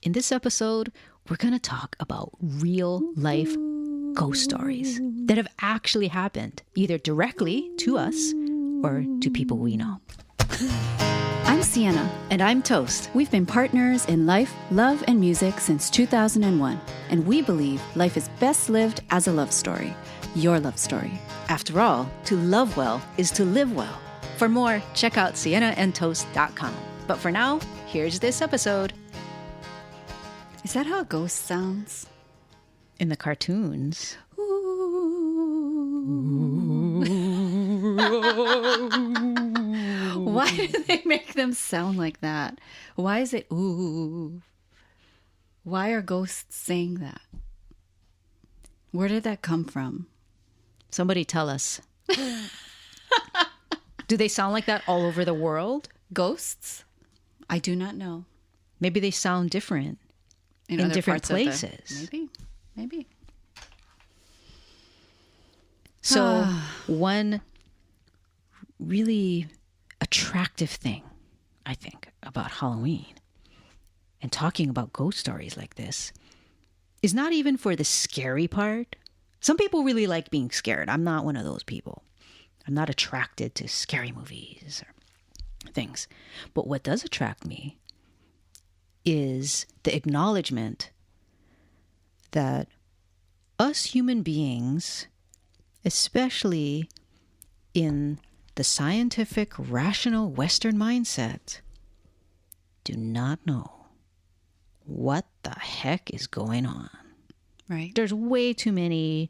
in this episode, we're going to talk about real life ghost stories that have actually happened, either directly to us or to people we know. I'm Siena. And I'm Toast. We've been partners in life, love, and music since 2001. And we believe life is best lived as a love story. Your love story. After all, to love well is to live well. For more, check out sienaandtoast.com. But for now, here's this episode. Is that how a ghost sounds? In the cartoons. Why do they make them sound like that? Why is it ooh? Why are ghosts saying that? Where did that come from? Somebody tell us. Do they sound like that all over the world? Ghosts? I do not know. Maybe they sound different in different places. Maybe. So one really attractive thing, I think, about Halloween and talking about ghost stories like this is not even for the scary part. Some people really like being scared. I'm not one of those people. I'm not attracted to scary movies or things. But what does attract me is the acknowledgement that us human beings, especially in the scientific, rational Western mindset, do not know what the heck is going on. Right. There's way too many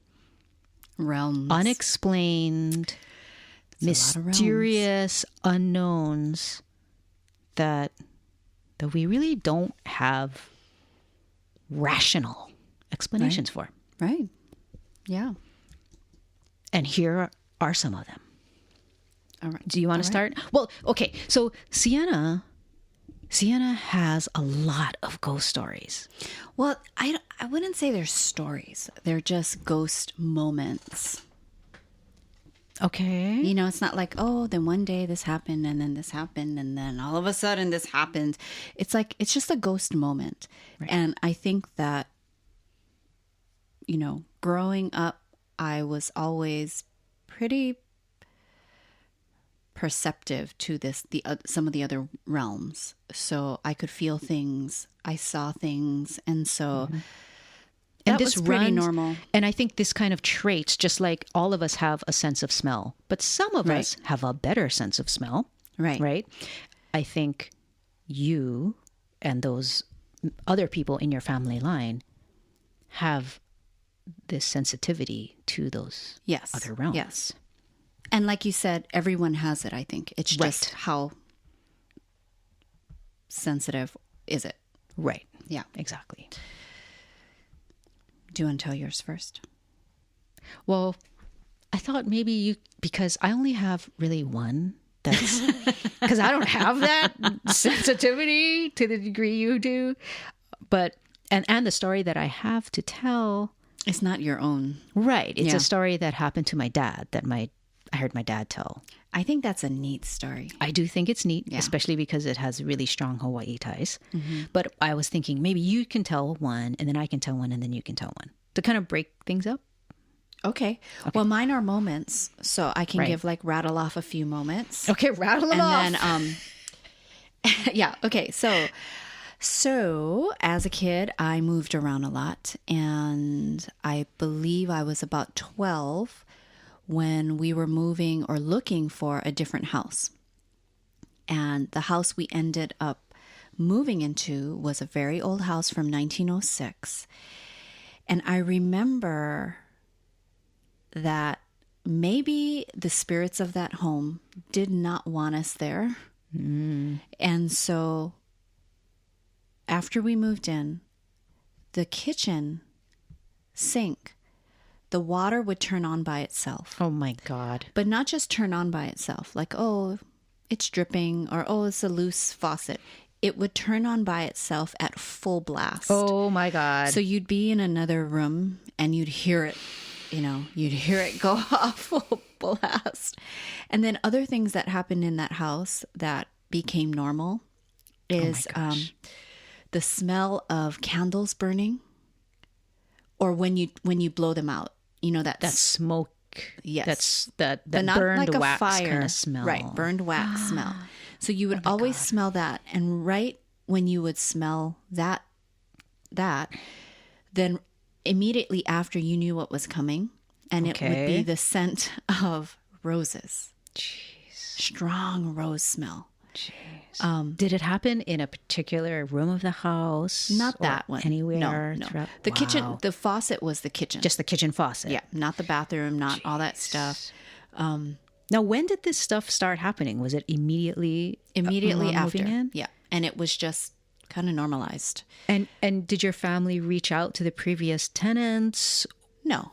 realms, unexplained, mysterious unknowns that we really don't have rational explanations for. Right. Yeah. And here are some of them. All right. Do you want to start? Well, okay. So Siena has a lot of ghost stories. Well, I wouldn't say they're stories. They're just ghost moments. Okay. You know, it's not like, oh, then one day this happened and then this happened and then all of a sudden this happened. It's like, it's just a ghost moment. Right. And I think that, you know, growing up, I was always pretty perceptive to some of the other realms. So I could feel things, I saw things, and so that was pretty normal. And I think this kind of traits, just like all of us have a sense of smell, but some of us have a better sense of smell. Right. I think you and those other people in your family line have this sensitivity to those other realms. Yes. And like you said, everyone has it, I think. It's just how sensitive is it? Right. Yeah. Exactly. Do you want to tell yours first? Well, I thought maybe because I only have really one. That's because I don't have that sensitivity to the degree you do. But, and the story that I have to tell. It's not your own. Right. It's a story that happened to my dad that I heard my dad tell. I think that's a neat story. I do think it's neat, especially because it has really strong Hawaii ties. Mm-hmm. But I was thinking maybe you can tell one and then I can tell one and then you can tell one to kind of break things up. Okay. Well, mine are moments, so I can rattle off a few moments. Okay, rattle them off. And then, okay. So as a kid, I moved around a lot, and I believe I was about 12 when we were moving or looking for a different house. And the house we ended up moving into was a very old house from 1906. And I remember that maybe the spirits of that home did not want us there. Mm. And so after we moved in, the kitchen sink, the water would turn on by itself. Oh my God. But not just turn on by itself, like, oh, it's dripping, or oh, it's a loose faucet. It would turn on by itself at full blast. Oh my God. So you'd be in another room and you'd hear it, you'd hear it go off full blast. And then other things that happened in that house that became normal is the smell of candles burning, or when you blow them out, you know, That smoke. yes, That's that but not burned like a wax fire kind of smell. right? Burned wax smell. So you would always smell that, and right when you would smell that, then immediately after you knew what was coming, and it would be the scent of roses. Jeez. Strong rose smell. Jeez. Did it happen in a particular room of the house? Not or that one. Anywhere? No. Throughout? The Wow. kitchen, the faucet was the kitchen. Just the kitchen faucet. Yeah, not the bathroom, not all that stuff. Now, when did this stuff start happening? Was it immediately Immediately moving after. in? Yeah, and it was just kind of normalized. And did your family reach out to the previous tenants? No.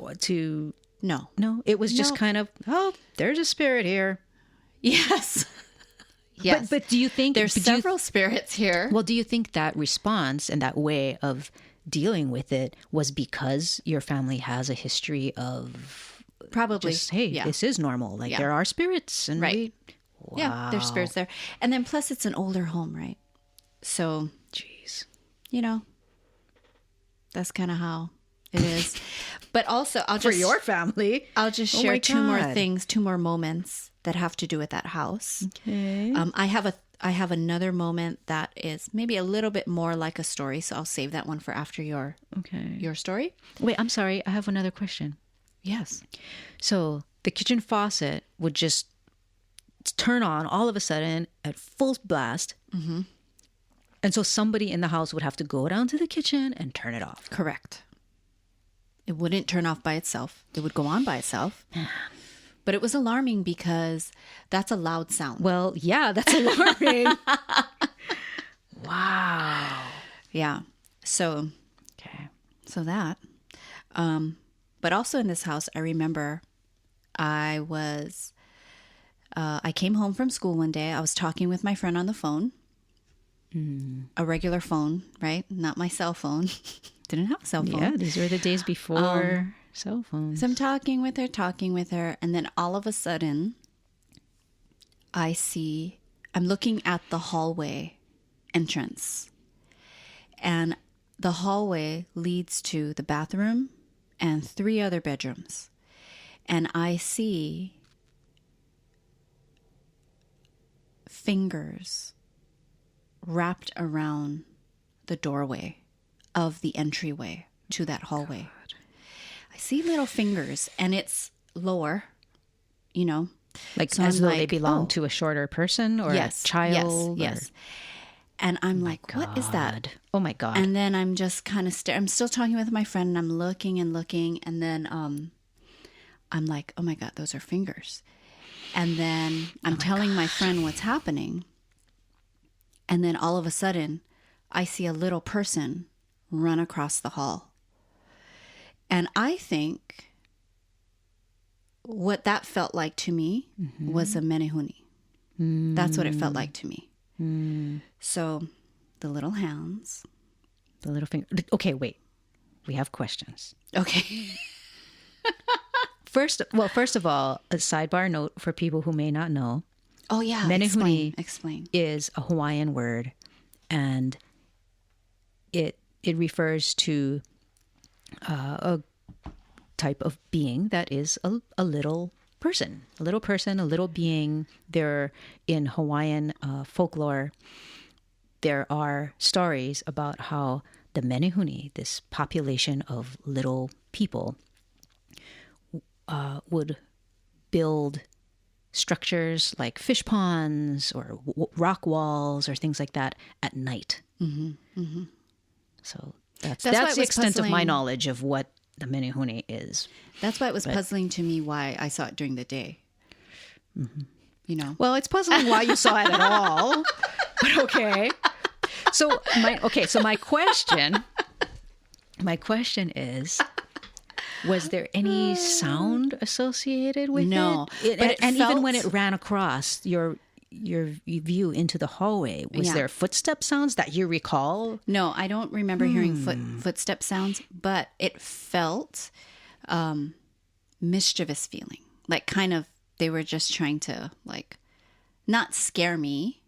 No, it was just kind of, oh, there's a spirit here. Yes. Yes. But do you think there's several spirits here? Well, do you think that response and that way of dealing with it was because your family has a history of Probably. just, hey, this is normal. Like there are spirits and right. Wow. Yeah, there's spirits there. And then plus it's an older home, right? So, jeez. You know, that's kind of how it is. But also, for your family, I'll just share two more moments that have to do with that house. Okay. I have another moment that is maybe a little bit more like a story, so I'll save that one for after your story. Wait, I'm sorry. I have another question. Yes. So the kitchen faucet would just turn on all of a sudden at full blast. Mm-hmm. And so somebody in the house would have to go down to the kitchen and turn it off. Correct. It wouldn't turn off by itself. It would go on by itself. But it was alarming because that's a loud sound. Well, yeah, that's alarming. Wow. Yeah. So, okay. So that. But also in this house, I remember I came home from school one day. I was talking with my friend on the phone. A regular phone, right? Not my cell phone. Didn't have a cell phone. Yeah, these were the days before cell phones. So I'm talking with her, and then all of a sudden, I'm looking at the hallway entrance, and the hallway leads to the bathroom and 3 other bedrooms, and I see fingers wrapped around the doorway of the entryway to that hallway. God. I see little fingers, and it's lower, you know. Like so as though they belong to a shorter person or a child? Yes. And I'm like, what is that? Oh my God. And then I'm just kind of I'm still talking with my friend, and I'm looking, and then I'm like, oh my God, those are fingers. And then I'm telling my friend what's happening. And then all of a sudden, I see a little person run across the hall. And I think what that felt like to me was a menehune. That's what it felt like to me. So the little hands. The little finger. Okay, wait. We have questions. Okay. First of all, a sidebar note for people who may not know. Oh, yeah. Menehune Explain. is a Hawaiian word, and it refers to a type of being that is a little person, a little being. There in Hawaiian folklore, there are stories about how the menehune, this population of little people, would build structures like fish ponds or rock walls or things like that at night. So that's the extent of my knowledge of what the menehune is. That's why it was puzzling to me why I saw it during the day. You know? Well, it's puzzling why you saw it at all. But okay. So my question is, was there any sound associated with it? No. But even when it ran across your view into the hallway, was there footstep sounds that you recall? No, I don't remember hearing footstep sounds, but it felt mischievous feeling. Like kind of they were just trying to like not scare me,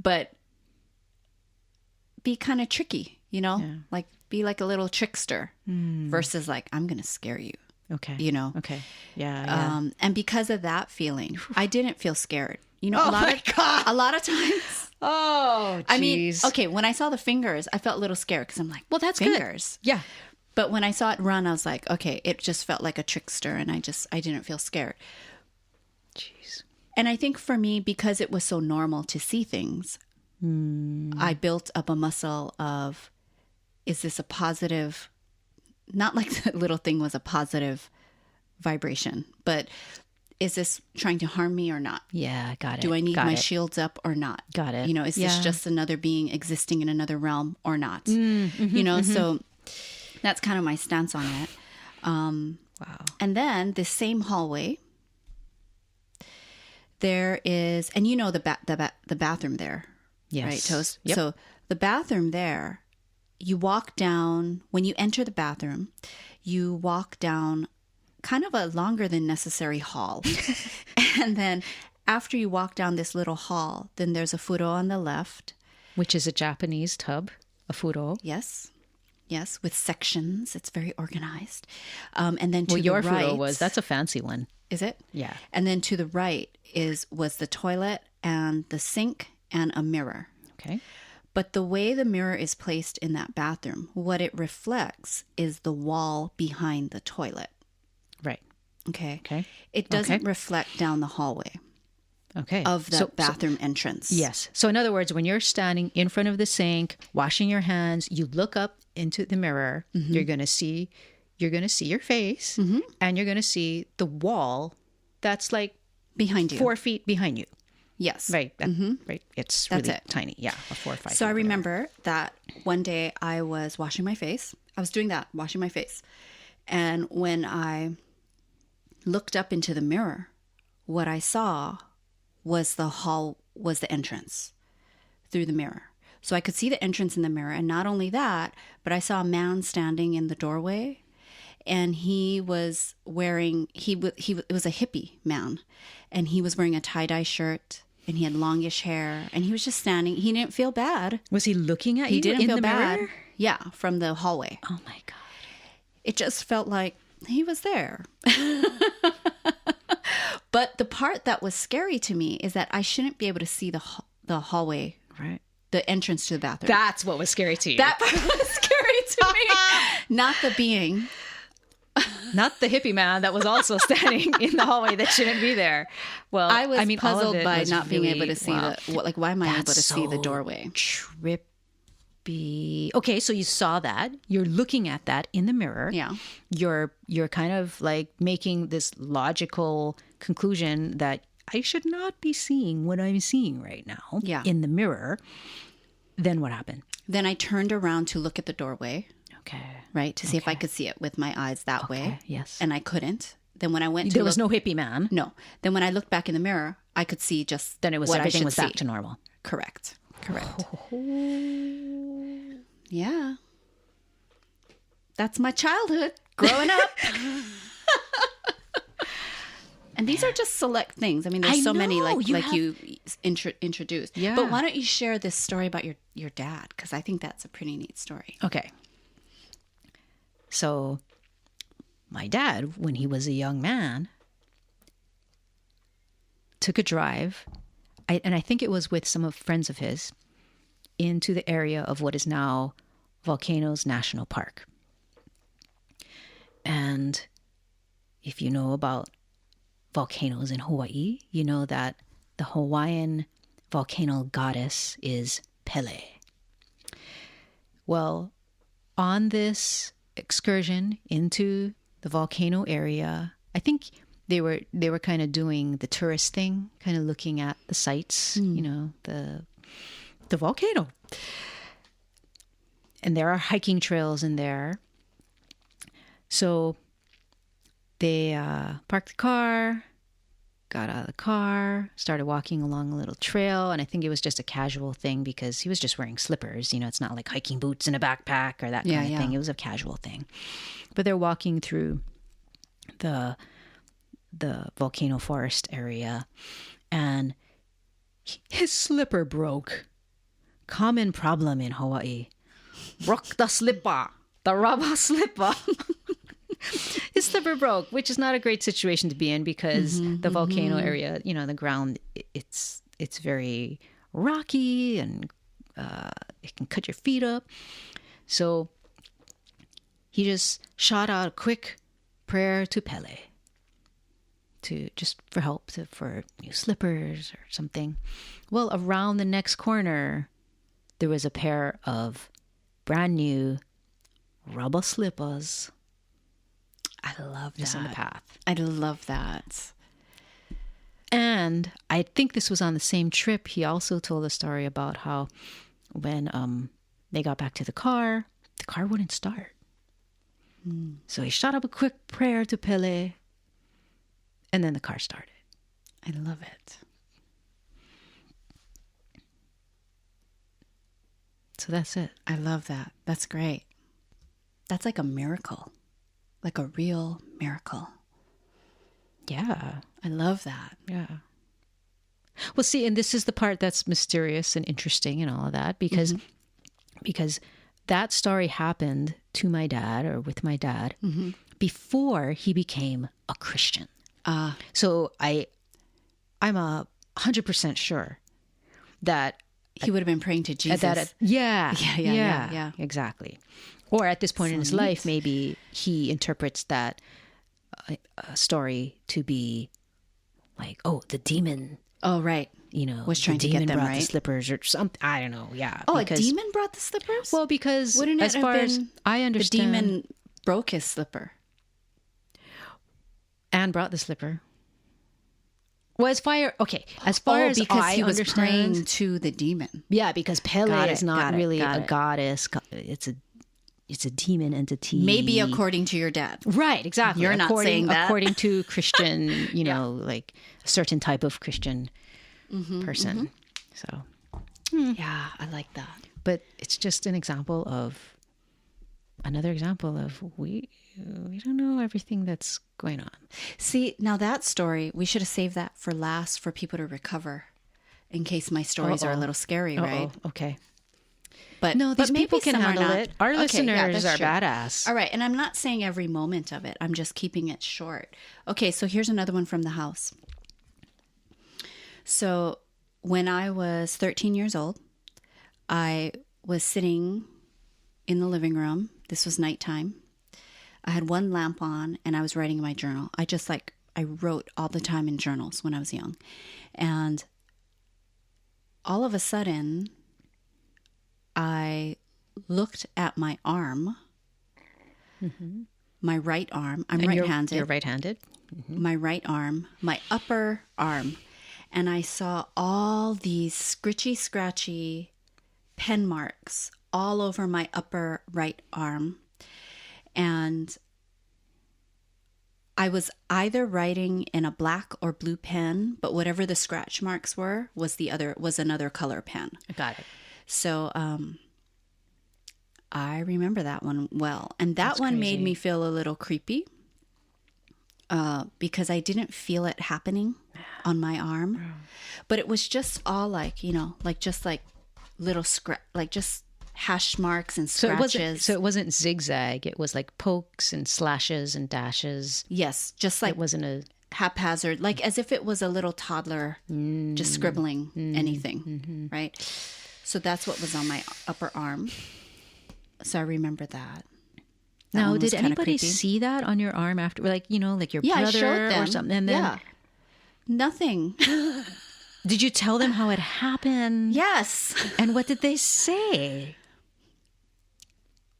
but be kind of tricky, like be like a little trickster versus like, I'm going to scare you. Okay. Okay. Yeah. And because of that feeling, I didn't feel scared. Oh my God. A lot of times. Oh, geez. I mean, okay, when I saw the fingers, I felt a little scared because I'm like, well, that's fingers. Good. Yeah. But when I saw it run, I was like, okay, it just felt like a trickster, and I didn't feel scared. Jeez. And I think for me, because it was so normal to see things, I built up a muscle of, is this a positive, not like the little thing was a positive vibration, but is this trying to harm me or not? Yeah, got it. Do I need my shields up or not? Got it. Is this just another being existing in another realm or not? So that's kind of my stance on it. Wow. And then this same hallway, there is, and the bathroom there, yes. Right, Toast? Yep. So the bathroom there, you walk down, when you enter the bathroom, you walk down kind of a longer than necessary hall. And then after you walk down this little hall, then there's a furo on the left. Which is a Japanese tub, a furo. Yes, with sections. It's very organized. And then to the your right, furo that's a fancy one. Is it? Yeah. And then to the right was the toilet and the sink and a mirror. Okay. But the way the mirror is placed in that bathroom, what it reflects is the wall behind the toilet. Right. Okay. Okay. It doesn't reflect down the hallway. Okay. Of the bathroom entrance. Yes. So in other words, when you're standing in front of the sink, washing your hands, you look up into the mirror, you're going to see your face, and you're going to see the wall that's like behind you, 4 feet behind you. Yes. Right. Right. It's really tiny. Yeah. A 4 or 5. So I remember that one day I was washing my face. I was doing that, washing my face. And when I looked up into the mirror, what I saw was the entrance through the mirror. So I could see the entrance in the mirror. And not only that, but I saw a man standing in the doorway, and he was wearing, it was a hippie man, and he was wearing a tie-dye shirt, and he had longish hair, and he was just standing. He didn't feel bad. Was he looking at you? He didn't in feel the bad. mirror? Yeah, from the hallway. Oh my God. It just felt like he was there. But the part that was scary to me is that I shouldn't be able to see the hallway, right? The entrance to the bathroom. That's what was scary to you. That part was scary to me. Not the being. Not the hippie man that was also standing in the hallway that shouldn't be there. Well, I was puzzled by not really, being able to see why am I able to see the doorway? Trippy. Okay, so you saw that. You're looking at that in the mirror. Yeah. You're kind of like making this logical conclusion that I should not be seeing what I'm seeing right now in the mirror. Then what happened? Then I turned around to look at the doorway. Okay. Right, to see if I could see it with my eyes that way. Yes. And I couldn't. Then when I went to there was no hippie man. No. Then when I looked back in the mirror, I could see just then it was what everything I should was back to normal. Correct. Yeah. That's my childhood growing up. And these are just select things. I mean, there's so many like you introduced. Yeah. But why don't you share this story about your dad? Because I think that's a pretty neat story. Okay. So my dad, when he was a young man, took a drive, and I think it was with some friends of his, into the area of what is now Volcanoes National Park. And if you know about volcanoes in Hawaii, you know that the Hawaiian volcano goddess is Pele. Well, on this excursion into the volcano area, I think they were kind of doing the tourist thing, kind of looking at the sights, you know, the volcano. And there are hiking trails in there. So they parked the car, got out of the car, started walking along a little trail. And I think it was just a casual thing because he was just wearing slippers. You know, it's not like hiking boots and a backpack or that kind of thing. It was a casual thing. But they're walking through the volcano forest area, and his slipper broke common problem in Hawaii. Broke the slipper. The rubber slipper. His slipper broke, which is not a great situation to be in because the volcano area, the ground, it's very rocky and it can cut your feet up. So he just shot out a quick prayer to Pele for help for new slippers or something. Well, around the next corner, there was a pair of brand new rubber slippers. I love that. Just in the path. I love that. And I think this was on the same trip. He also told a story about how when they got back to the car wouldn't start. So he shot up a quick prayer to Pele, and then the car started. I love it. So that's it. I love that. That's great. That's like a miracle, like a real miracle. Yeah. I love that. Yeah. Well, see, and this is the part that's mysterious and interesting and all of that because that story happened to my dad or with my dad before he became a Christian. So I'm 100% sure that he would have been praying to Jesus. Yeah, exactly. Or at this point in his life, maybe he interprets that story to be like, oh, the demon. Oh, right. Was trying to get them, brought right? The slippers or something. I don't know. Yeah. Oh, a demon brought the slippers? Well, because wouldn't it as have far been as I understand, the demon broke his slipper and brought the slipper. Well, as far as because I he was understand, praying to the demon. Yeah, because Pele is not really a goddess. It's a demon entity. Maybe according to your dad. Right, exactly. You're not saying that. According to Christian, like a certain type of Christian person. So, yeah, I like that. But it's just another example of we don't know everything that's going on. See, now that story, we should have saved that for last for people to recover in case my stories are a little scary, right? Okay. But no, these people can handle it. Our listeners are true. badass. All right. And I'm not saying every moment of it. I'm just keeping it short. Okay. So here's another one from the house. So when I was 13 years old, I was sitting in the living room. This was nighttime. I had one lamp on and I was writing in my journal. I wrote all the time in journals when I was young. And all of a sudden, I looked at my arm, my right arm. I'm right-handed. You're right-handed? My right arm, my upper arm. And I saw all these scratchy pen marks all over my upper right arm. And I was either writing in a black or blue pen, but whatever the scratch marks were was another color pen. I got it. So I remember that one well. And that one made me feel a little creepy because I didn't feel it happening on my arm. But it was just all just little just hash marks and scratches. So it wasn't zigzag. It was like pokes and slashes and dashes. Yes, just like it wasn't a haphazard, like as if it was a little toddler just scribbling anything, right? So that's what was on my upper arm. So I remember that. Now, did anybody see that on your arm after, like your I brother showed them. or something? And then nothing. Did you tell them how it happened? Yes. And what did they say?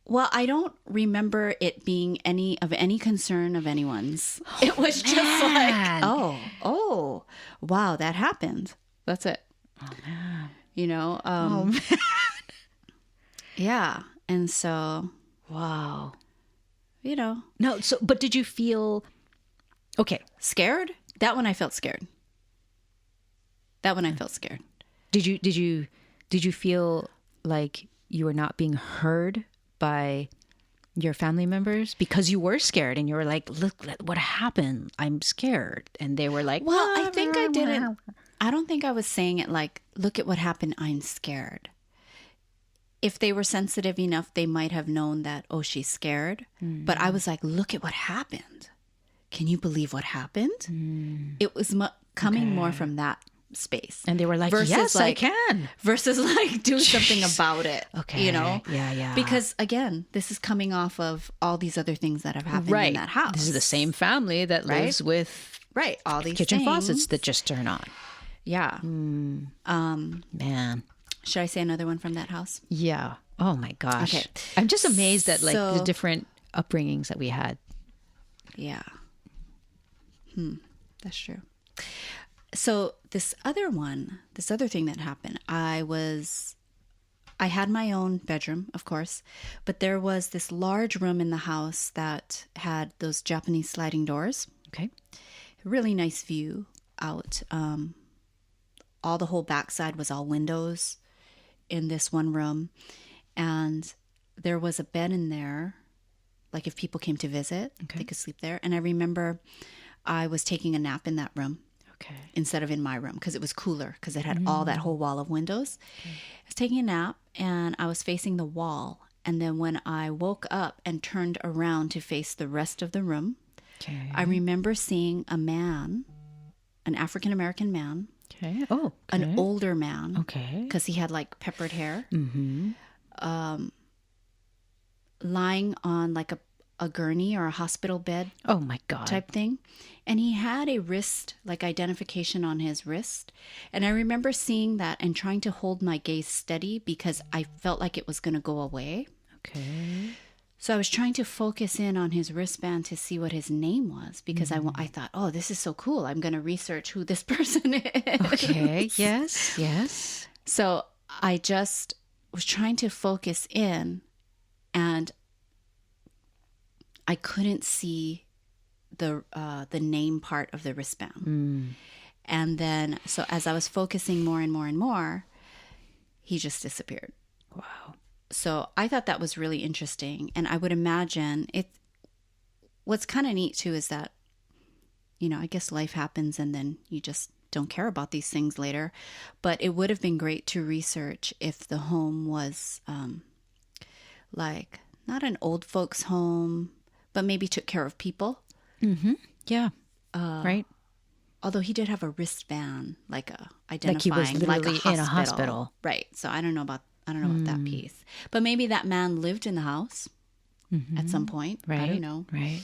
Well, I don't remember it being any concern of anyone's. It was just like, oh, wow, that happened. That's it. Oh, man. Oh, man. Yeah. And so, wow. No, but did you feel, okay. Scared? That one I felt scared. Did you feel like you were not being heard by your family members because you were scared and you were like, look what happened, I'm scared, and they were like, well, I think I didn't. I don't think I was saying it like, look at what happened, I'm scared. if they were sensitive enough, they might have known that, oh, she's scared. But I was like, look at what happened. Can you believe what happened? It was coming more from that space. And they were like, versus yes, like, I can. Versus like do something about it. Okay. You know? Yeah. Because again, this is coming off of all these other things that have happened in that house. This is the same family that lives with all these kitchen things. faucets that just turn on. Yeah. Man. Should I say another one from that house? Yeah. Oh my gosh. Okay. I'm just amazed at like the different upbringings that we had. Yeah. That's true. So this other thing that happened, I had my own bedroom, of course, but there was this large room in the house that had those Japanese sliding doors. Okay. Really nice view out. All the whole backside was all windows in this one room. And there was a bed in there. Like if people came to visit, they could sleep there. And I remember I was taking a nap in that room. Okay. Instead of in my room because it was cooler because it had all that whole wall of windows. Okay. I was taking a nap and I was facing the wall. And then when I woke up and turned around to face the rest of the room, I remember seeing a man, an African-American man. Okay. Oh, okay. An older man. Okay. Because he had like peppered hair. Mm-hmm. Lying on like a gurney or a hospital bed. Oh my God. Type thing. And he had a wrist, like identification on his wrist. And I remember seeing that and trying to hold my gaze steady because I felt like it was going to go away. Okay. So I was trying to focus in on his wristband to see what his name was because I thought, oh, this is so cool. I'm going to research who this person is. Okay. Yes. So I just was trying to focus in and I couldn't see the name part of the wristband. And then, so as I was focusing more and more and more, he just disappeared. Wow. So I thought that was really interesting. And I would imagine what's kind of neat too is that, you know, I guess life happens and then you just don't care about these things later. But it would have been great to research if the home was like not an old folks home, but maybe took care of people. Mm-hmm. Yeah. Right. Although he did have a wristband, like identifying, like he was literally in a hospital, right? So I don't know about that piece, but maybe that man lived in the house at some point. Right. I don't know. Right.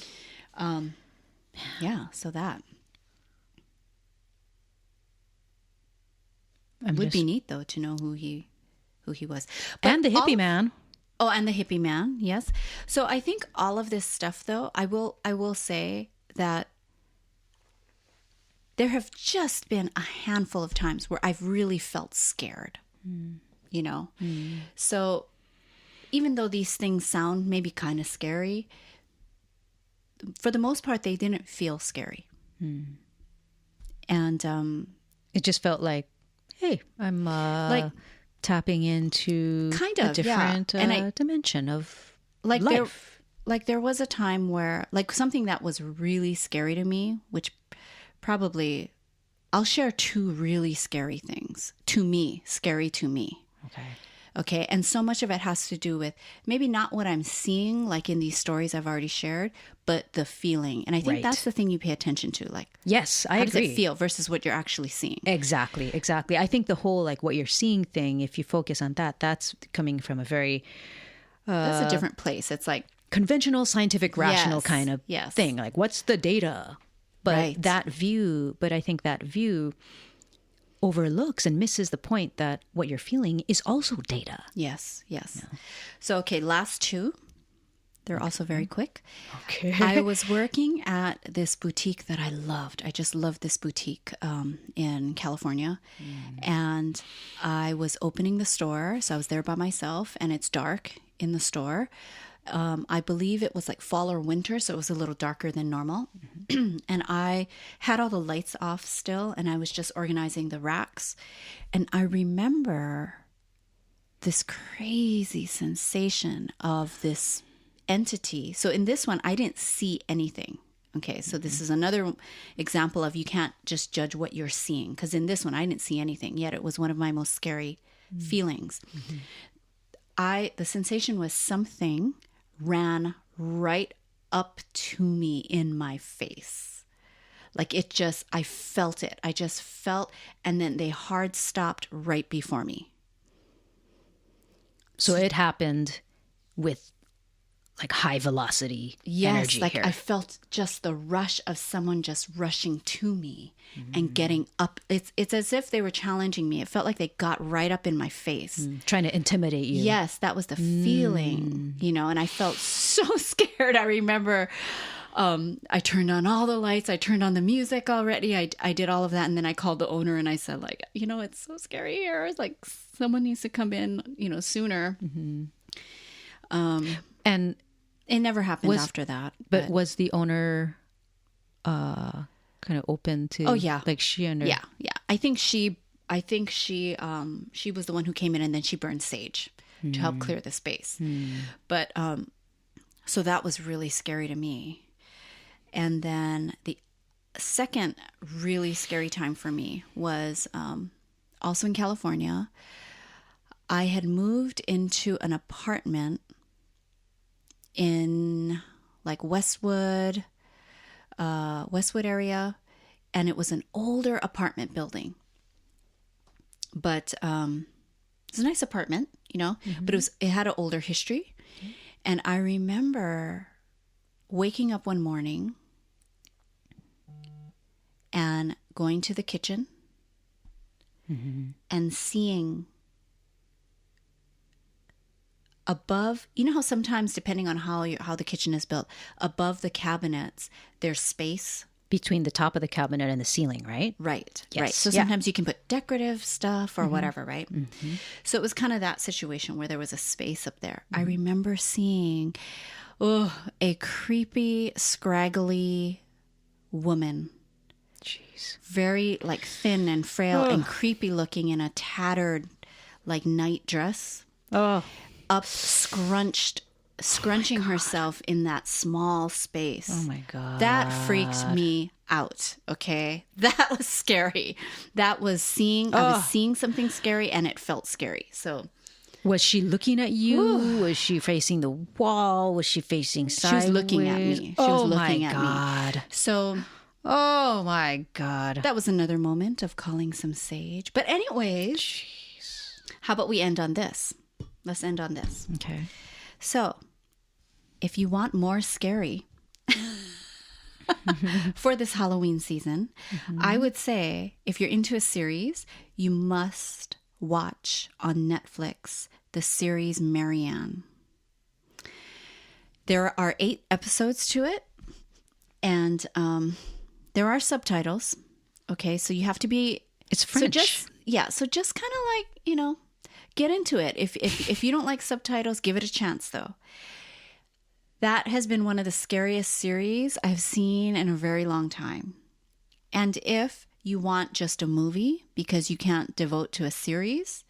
Yeah. So that would be neat, though, to know who he was, and the hippie man. Oh, and the hippie man, yes. So I think all of this stuff, though, I will say that there have just been a handful of times where I've really felt scared, you know? So even though these things sound maybe kind of scary, for the most part, they didn't feel scary. And it just felt like, hey, I'm like tapping into kind of a different dimension of life. There was a time where, like, something that was really scary to me, which probably, I'll share two really scary things to me, scary to me. Okay. And so much of it has to do with maybe not what I'm seeing, like in these stories I've already shared, but the feeling. And I think that's the thing you pay attention to. Like, yes, I agree. How does it feel versus what you're actually seeing? Exactly. I think the whole, like, what you're seeing thing, if you focus on that, that's coming from a very... that's a different place. It's like... conventional, scientific, rational kind of thing. Like, what's the data? But I think that view overlooks and misses the point that what you're feeling is also data. Yes. Yeah. So, okay, last two. They're also very quick. Okay. I was working at this boutique that I loved. I just loved this boutique in California. And I was opening the store. So I was there by myself and it's dark in the store. I believe it was like fall or winter, so it was a little darker than normal. And I had all the lights off still, and I was just organizing the racks. And I remember this crazy sensation of this entity. So in this one, I didn't see anything. Okay, so this is another example of you can't just judge what you're seeing. Because in this one, I didn't see anything, yet it was one of my most scary feelings. the sensation was something ran right up to me in my face. Like I felt it. I just felt, and then they hard stopped right before me. So it happened with like high velocity energy like here. I felt just the rush of someone just rushing to me and getting up. It's as if they were challenging me. It felt like they got right up in my face. Trying to intimidate you. Yes, that was the feeling, and I felt so scared. I remember I turned on all the lights. I turned on the music already. I did all of that. And then I called the owner and I said, like, it's so scary here. It's like someone needs to come in, sooner. And it never happened after that. But was the owner kind of open to? Oh yeah, like she under. Yeah. I think she was the one who came in and then she burned sage to help clear the space. But so that was really scary to me. And then the second really scary time for me was also in California. I had moved into an apartment in like Westwood area, and it was an older apartment building. But it's a nice apartment, but it had an older history. And I remember waking up one morning and going to the kitchen and seeing above, how sometimes depending on how the kitchen is built, above the cabinets, there's space between the top of the cabinet and the ceiling, right? Right. Yes. Right. So sometimes you can put decorative stuff or whatever, right? So it was kind of that situation where there was a space up there. I remember seeing a creepy, scraggly woman. Jeez. Very like thin and frail and creepy looking in a tattered like night dress. Oh. Up scrunching herself in that small space. Oh my God. That freaked me out. Okay. That was scary. That was I was seeing something scary and it felt scary. So was she looking at you? Was she facing the wall? Was she facing sideways? She was looking at me. She was looking at me. So oh my God. That was another moment of calling some sage. But anyways, jeez. How about we end on this? Let's end on this. Okay. So, if you want more scary for this Halloween season, I would say if you're into a series, you must watch on Netflix the series Marianne. There are 8 episodes to it, and there are subtitles. Okay, so you have to be... It's French. So just kind of like, get into it. If you don't like subtitles, give it a chance, though. That has been one of the scariest series I've seen in a very long time. And if you want just a movie because you can't devote to a series,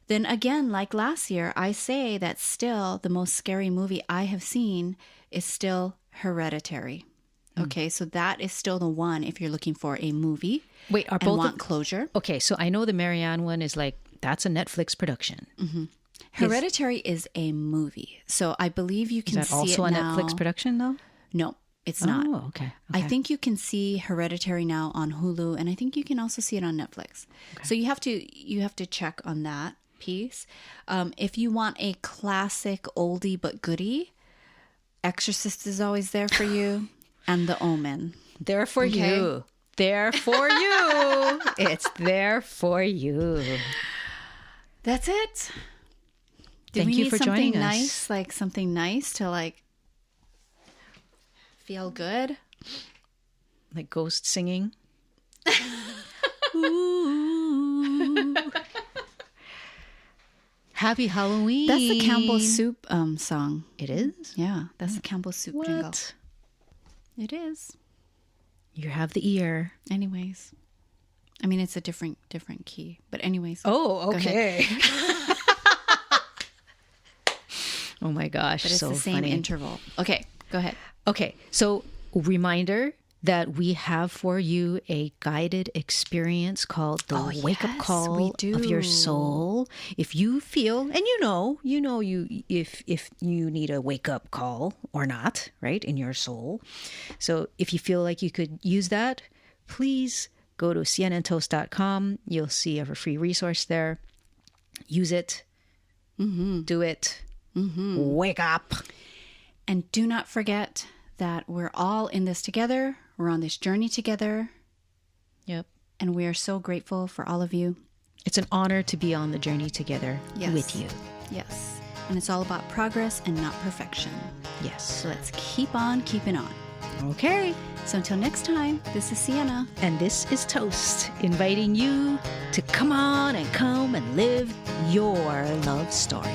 then again, like last year, I say that still the most scary movie I have seen is still Hereditary. Okay, so that is still the one if you're looking for a movie. Wait, are and both want closure. Okay, so I know the Marianne one is like, that's a Netflix production. Hereditary is a movie. So I believe you can see it now. Is that also a Netflix production, though? No, it's not. Oh, okay. I think you can see Hereditary now on Hulu, and I think you can also see it on Netflix. Okay. So you have to check on that piece. If you want a classic oldie but goodie, Exorcist is always there for you, and The Omen. There for you. There for you. It's there for you. That's it. Thank you for joining us. Nice, like something nice to like feel good, like ghost singing. Ooh. Happy Halloween. That's the Campbell Soup song. It is? Yeah, that's the Campbell Soup jingle. It is. You have the ear. Anyways. I mean, it's a different key. But anyways. Oh, okay. Oh my gosh, but it's so the same funny. interval. Okay, go ahead. Okay, so reminder, that we have for you a guided experience called the Wake Up yes, Call we of Your do. Soul. If you feel, and if you need a wake up call or not, right, in your soul. So if you feel like you could use that, please go to sienaandtoast.com. You'll see a free resource there. Use it. Do it. Wake up. And do not forget that we're all in this together. We're on this journey together. Yep. And we are so grateful for all of you. It's an honor to be on the journey together with you. Yes. And it's all about progress and not perfection. Yes. So let's keep on keeping on. Okay. So until next time, this is Siena. And this is Toast, inviting you to come on and live your love story.